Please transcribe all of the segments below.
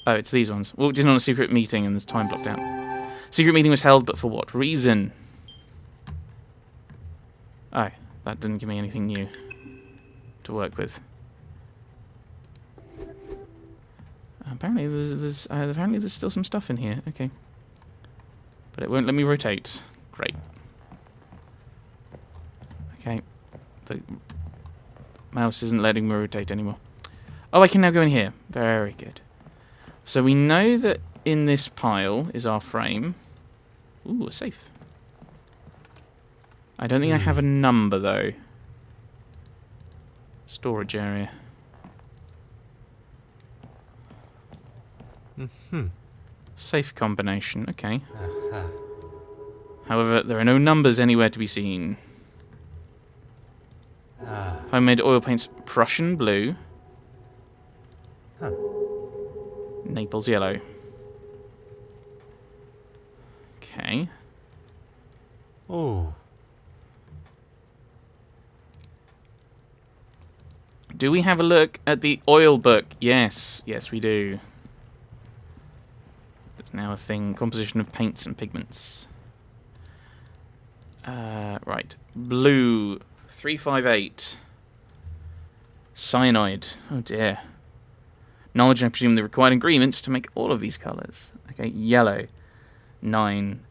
Oh, it's these ones. Walked in on a secret meeting and there's time blocked out. Secret meeting was held, but for what reason? Oh, that didn't give me anything new to work with. Apparently there's still some stuff in here. Okay. But it won't let me rotate. Great. Okay. The mouse isn't letting me rotate anymore. Oh, I can now go in here. Very good. So we know that in this pile is our frame. Ooh, a safe. I don't think I have a number, though. Storage area. Safe combination. Okay. However, there are no numbers anywhere to be seen. Homemade oil paints, Prussian blue. Naples yellow. Okay. Oh. Do we have a look at the oil book? Yes. Yes, we do. That's now a thing. Composition of paints and pigments. Right. Blue. 358. Cyanide. Oh dear. Knowledge, I presume, the required ingredients to make all of these colours. Okay, yellow. 9.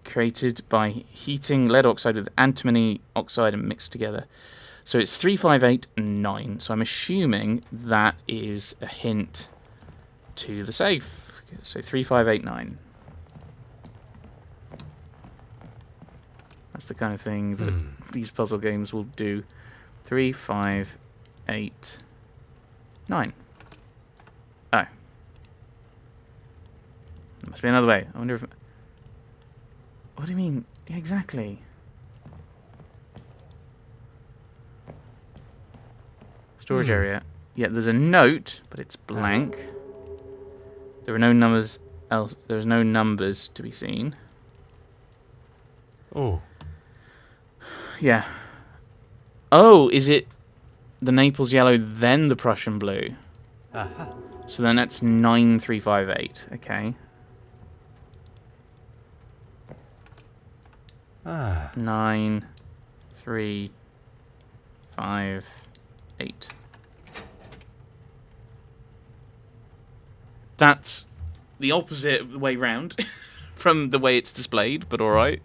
Created by heating lead oxide with antimony oxide and mixed together. So it's 358 and 9. So I'm assuming that is a hint to the safe. So 3589. That's the kind of thing that these puzzle games will do. 3589. Oh. There must be another way. I wonder if... What do you mean? Exactly. Storage area. Yeah, there's a note, but it's blank. There are no numbers else. There's no numbers to be seen. Oh. Yeah. Oh, is it the Naples yellow, then the Prussian blue? So then that's 9358. Okay. 9358. That's the opposite way round from the way it's displayed, but alright.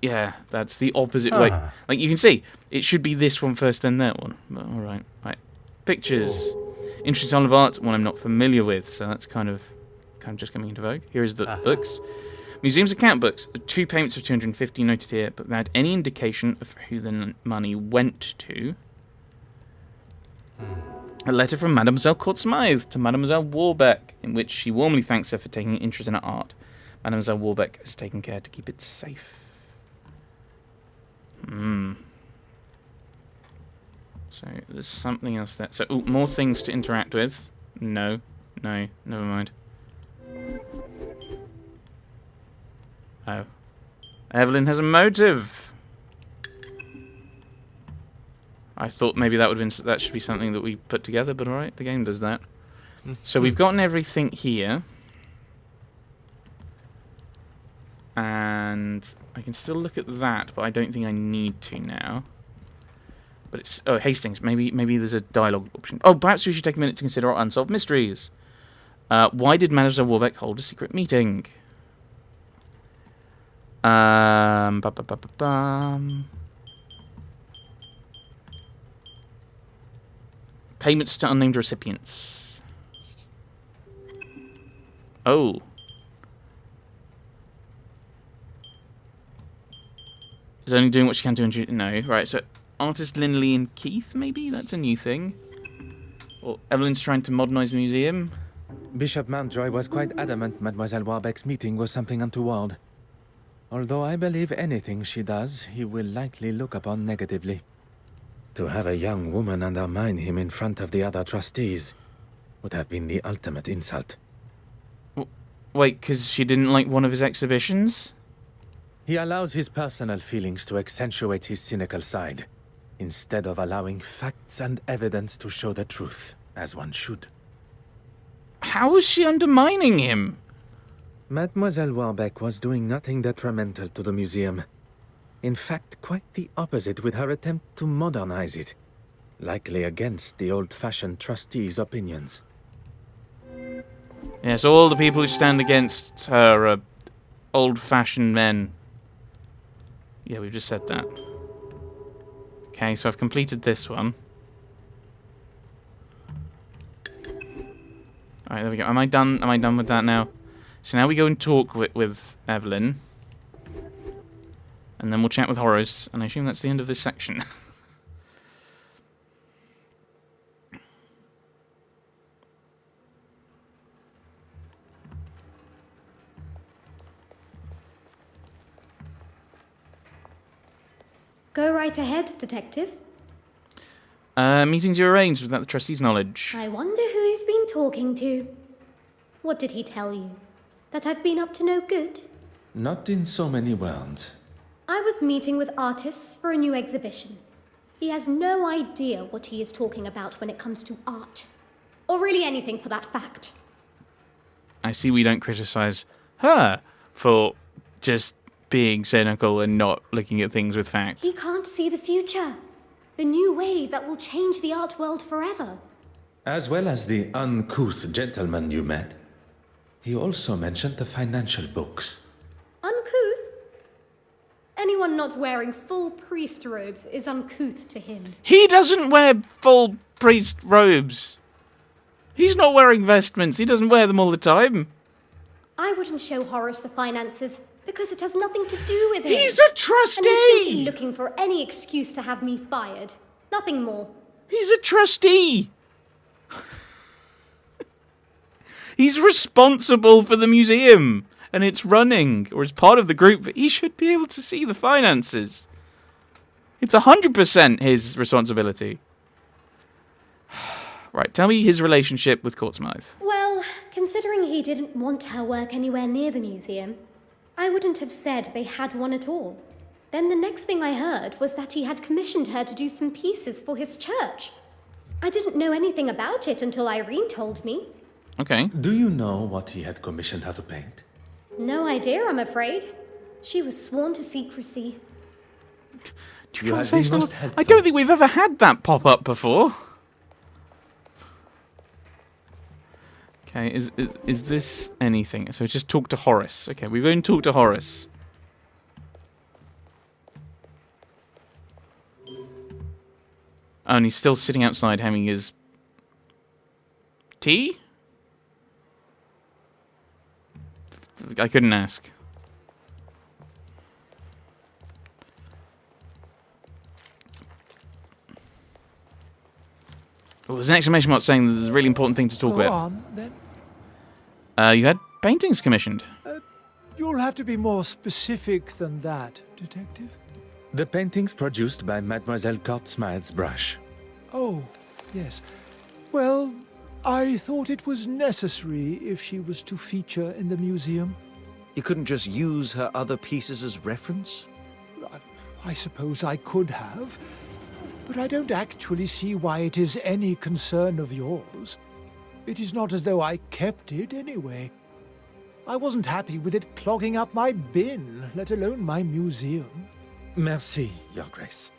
Yeah, that's the opposite way. Like, you can see, it should be this one first, then that one. But alright. Right. Pictures. Interesting style of art, one I'm not familiar with, so that's kind of just coming into vogue. Here is the books. Museums account books. 2 payments of 250 noted here, but without any indication of who the money went to. A letter from Mademoiselle Court Smythe to Mademoiselle Warbeck, in which she warmly thanks her for taking an interest in her art. Mademoiselle Warbeck has taken care to keep it safe. So there's something else there. So, more things to interact with. No, never mind. Oh. Evelyn has a motive. I thought maybe that should be something that we put together, but alright, the game does that. So we've gotten everything here. And I can still look at that, but I don't think I need to now. But it's... Oh, Hastings. Maybe there's a dialogue option. Oh, perhaps we should take a minute to consider our unsolved mysteries. Why did Mademoiselle Warbeck hold a secret meeting? Payments to unnamed recipients. Oh. Is only doing what she can do. No, right, so artist Linley and Keith, maybe? That's a new thing. Or Evelyn's trying to modernise the museum. Bishop Mountjoy was quite adamant Mademoiselle Warbeck's meeting was something untoward. Although I believe anything she does, he will likely look upon negatively. To have a young woman undermine him in front of the other trustees would have been the ultimate insult. Wait, because she didn't like one of his exhibitions? He allows his personal feelings to accentuate his cynical side, instead of allowing facts and evidence to show the truth, as one should. How is she undermining him? Mademoiselle Warbeck was doing nothing detrimental to the museum. In fact, quite the opposite with her attempt to modernize it. Likely against the old-fashioned trustees' opinions. Yes, all the people who stand against her are old-fashioned men. Yeah, we've just said that. Okay, so I've completed this one. Alright, there we go. Am I done? Am I done with that now? So now we go and talk with Evelyn. And then we'll chat with Horace. And I assume that's the end of this section. Go right ahead, Detective. Meetings are arranged without the trustees' knowledge. I wonder who you've been talking to. What did he tell you? That I've been up to no good? Not in so many words. I was meeting with artists for a new exhibition. He has no idea what he is talking about when it comes to art. Or really anything for that fact. I see we don't criticize her for just being cynical and not looking at things with facts. He can't see the future. The new wave that will change the art world forever. As well as the uncouth gentleman you met. He also mentioned the financial books. Uncouth? Anyone not wearing full priest robes is uncouth to him. He doesn't wear full priest robes. He's not wearing vestments. He doesn't wear them all the time. I wouldn't show Horace the finances because it has nothing to do with him. He's a trustee! And he's simply looking for any excuse to have me fired. Nothing more. He's a trustee! He's responsible for the museum and its running, or as part of the group, but he should be able to see the finances. It's 100% his responsibility. Right, tell me his relationship with Courtsmouth. Well, considering he didn't want her work anywhere near the museum, I wouldn't have said they had one at all. Then the next thing I heard was that he had commissioned her to do some pieces for his church. I didn't know anything about it until Irene told me. Okay. Do you know what he had commissioned her to paint? No idea, I'm afraid. She was sworn to secrecy. You have been most helpful. I don't think we've ever had that pop up before. Okay, is this anything? So just talk to Horace. Okay, we've only talked to Horace. Oh, and he's still sitting outside having his tea? I couldn't ask. Oh, there's an exclamation mark saying that there's a really important thing to talk Go about. on, then. You had paintings commissioned. You'll have to be more specific than that, Detective. The paintings produced by Mademoiselle Courtsmouth's brush. Oh, yes. Well, I thought it was necessary if she was to feature in the museum. You couldn't just use her other pieces as reference? I suppose I could have, but I don't actually see why it is any concern of yours. It is not as though I kept it anyway. I wasn't happy with it clogging up my bin, let alone my museum. Merci, Your Grace.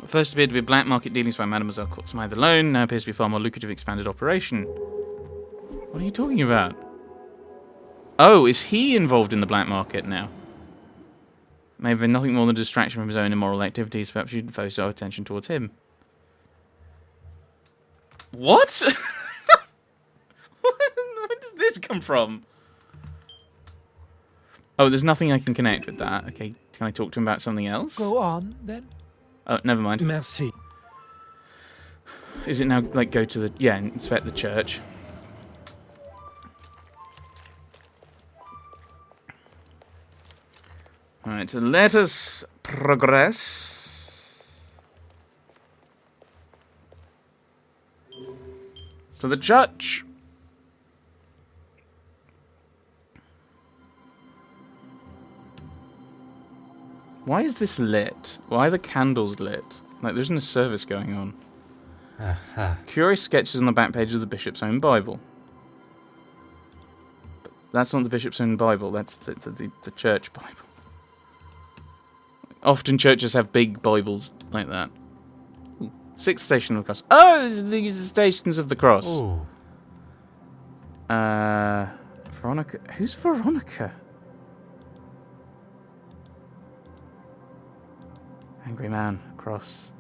First appeared to be black market dealings by Mademoiselle Courtsmouth alone, now appears to be a far more lucrative expanded operation. What are you talking about? Oh, is he involved in the black market now? May have been nothing more than a distraction from his own immoral activities, perhaps you should focus our attention towards him. What? Where does this come from? Oh, there's nothing I can connect with that. Okay, can I talk to him about something else? Go on, then. Oh, never mind. Merci. Is it now, like, go to the... Yeah, inspect the church. Alright, so let us progress. To the church. Why is this lit? Why are the candles lit? Like, there isn't a service going on. Curious sketches on the back page of the bishop's own Bible. But that's not the bishop's own Bible, that's the church Bible. Often churches have big Bibles like that. Ooh, 6th Station of the Cross. Oh, these are Stations of the Cross. Oh. Veronica. Who's Veronica? Angry man. Cross.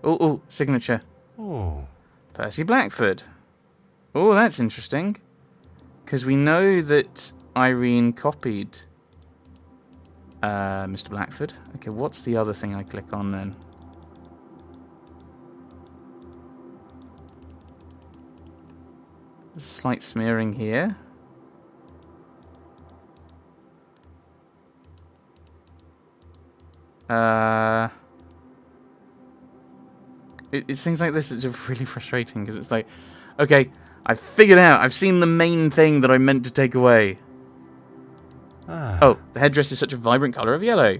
Oh, signature. Oh. Percy Blackford. Oh, that's interesting. Because we know that Irene copied Mr. Blackford. Okay, what's the other thing I click on then? There's a slight smearing here. It's things like this that are really frustrating, because it's like, okay, I've figured out, I've seen the main thing that I meant to take away. Oh, the headdress is such a vibrant colour of yellow.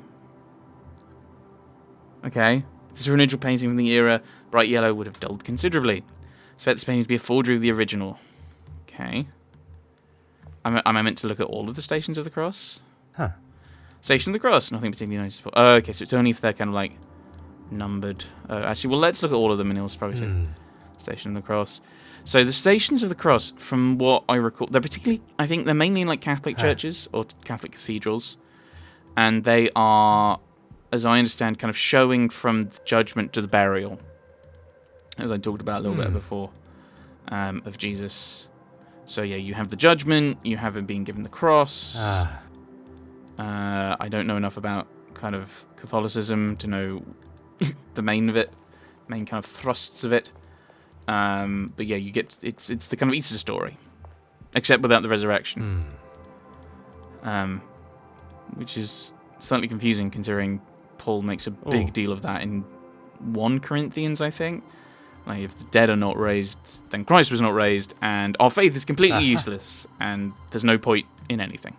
Okay, this is an original painting from the era. Bright yellow would have dulled considerably. Expect this painting to be a forgery of the original. Okay. Am I meant to look at all of the Stations of the Cross? Station of the Cross, nothing particularly noticeable. Oh, okay, so it's only if they're kind of like numbered. Actually, well, let's look at all of them and it'll probably say Station of the Cross. So the Stations of the Cross, from what I recall, they're particularly, I think they're mainly in like Catholic churches or Catholic cathedrals. And they are, as I understand, kind of showing from the judgment to the burial. As I talked about a little bit before, of Jesus. So yeah, you have the judgment, you have him being given the cross. I don't know enough about kind of Catholicism to know the main of it, main kind of thrusts of it. But yeah, you get it's the kind of Easter story, except without the resurrection. Which is slightly confusing considering Paul makes a big deal of that in 1 Corinthians, I think. Like, if the dead are not raised, then Christ was not raised, and our faith is completely useless, and there's no point in anything.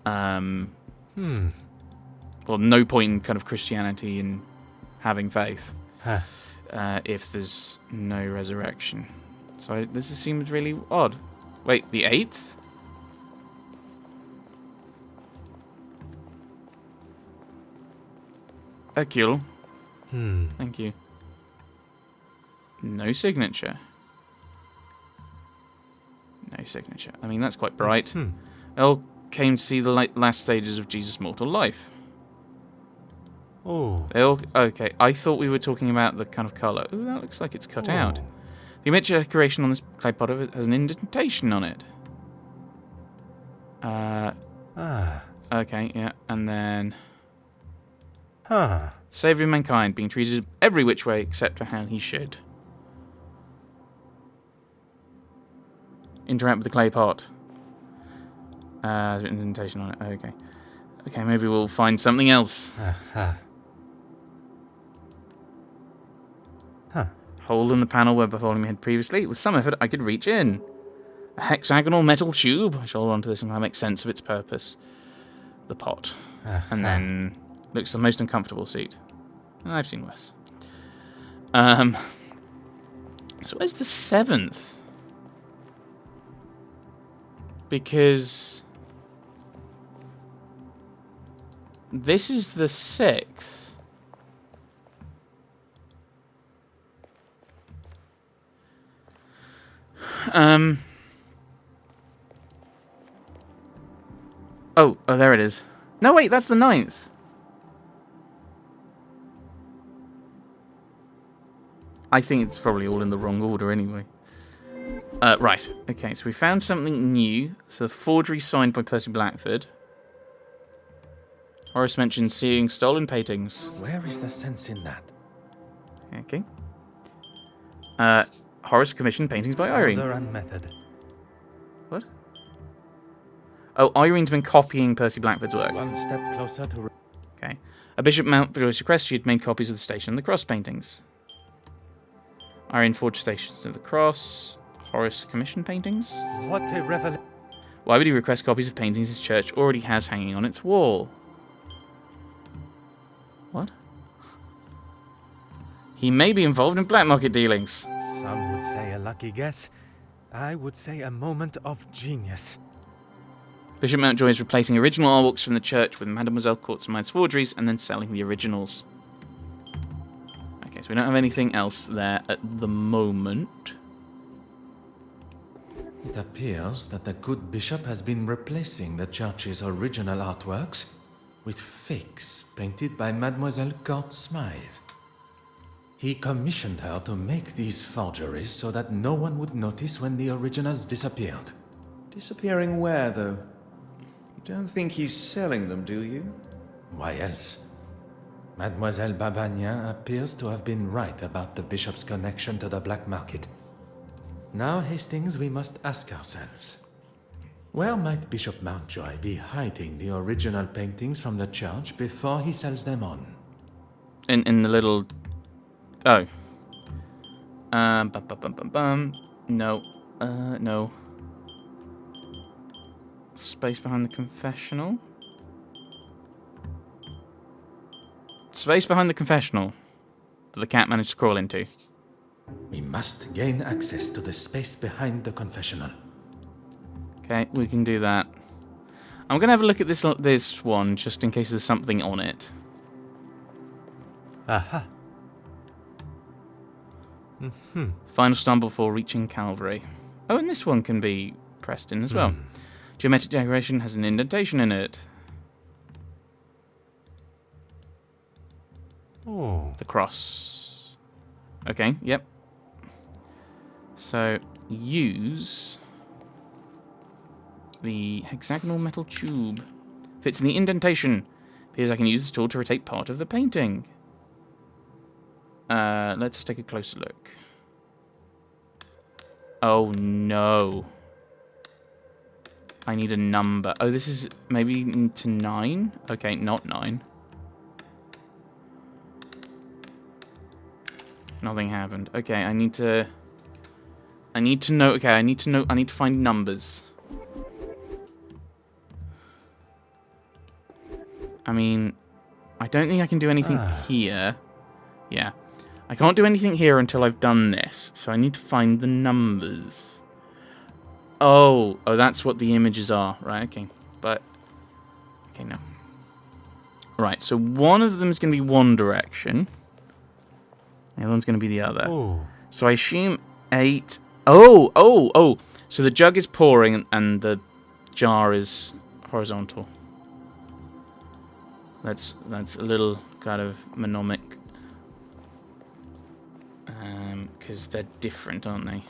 Well, no point in kind of Christianity in having faith if there's no resurrection. So this seems really odd. Wait, the 8th? Hercule. Thank you. No signature. No signature. I mean, that's quite bright. Elle came to see the last stages of Jesus' mortal life. Okay, I thought we were talking about the kind of colour. Ooh, that looks like it's cut out. The image decoration on this clay pot of it has an indentation on it. Okay, yeah, and then... Saviour of mankind, being treated every which way except for how he should. Interact with the clay pot. There's an indentation on it. Okay. Okay, maybe we'll find something else. Hole in the panel where Bartholomew had previously. With some effort, I could reach in. A hexagonal metal tube. I shall hold on to this and I'll make sense of its purpose. The pot. And then... Looks the most uncomfortable seat. I've seen worse. So where's the 7th? Because... This is the 6th. Oh, there it is. No, wait, that's the 9th. I think it's probably all in the wrong order anyway. Right, okay, so we found something new. So the forgery signed by Percy Blackford. Horace mentioned seeing stolen paintings. Where is the sense in that? Okay. Horace commissioned paintings by Irene. Order and method. What? Oh, Irene's been copying Percy Blackford's work. One step closer to... Okay. A Bishop Mountjoy's request, she had made copies of the Station and the Cross paintings. Irene forged Stations of the Cross. Horace commissioned paintings. What a revelation. Why would he request copies of paintings his church already has hanging on its wall? What? He may be involved in black market dealings. Some would say a lucky guess. I would say a moment of genius. Bishop Mountjoy is replacing original artworks from the church with Mademoiselle Courtsmith's forgeries and then selling the originals. Okay, so we don't have anything else there at the moment. It appears that the good bishop has been replacing the church's original artworks with fakes painted by Mademoiselle Courtsmith. He commissioned her to make these forgeries so that no one would notice when the originals disappeared. Disappearing where, though? You don't think he's selling them, do you? Why else? Mademoiselle Babagnan appears to have been right about the bishop's connection to the black market. Now, Hastings, we must ask ourselves, where might Bishop Mountjoy be hiding the original paintings from the church before he sells them on? In the little... Oh. No. No. Space behind the confessional. Space behind the confessional that the cat managed to crawl into. We must gain access to the space behind the confessional. Okay, we can do that. I'm going to have a look at this one, just in case there's something on it. Aha. Final stumble before reaching Calvary. Oh, and this one can be pressed in as well. Geometric decoration has an indentation in it. Oh. The cross. Okay, yep. So, use the hexagonal metal tube. Fits in the indentation. Appears I can use this tool to rotate part of the painting. Let's take a closer look. Oh no. I need a number. Oh, this is maybe to 9? Okay, not 9. Nothing happened. Okay, I need to know. Okay, I need to find numbers. I mean, I don't think I can do anything here. Yeah. I can't do anything here until I've done this. So I need to find the numbers. Oh, that's what the images are. Right, okay. But, okay, no. Right, so one of them is going to be one direction. The other one's going to be the other. Oh. So I assume 8. Oh. So the jug is pouring and the jar is horizontal. That's a little kind of mnemonic. Because they're different, aren't they?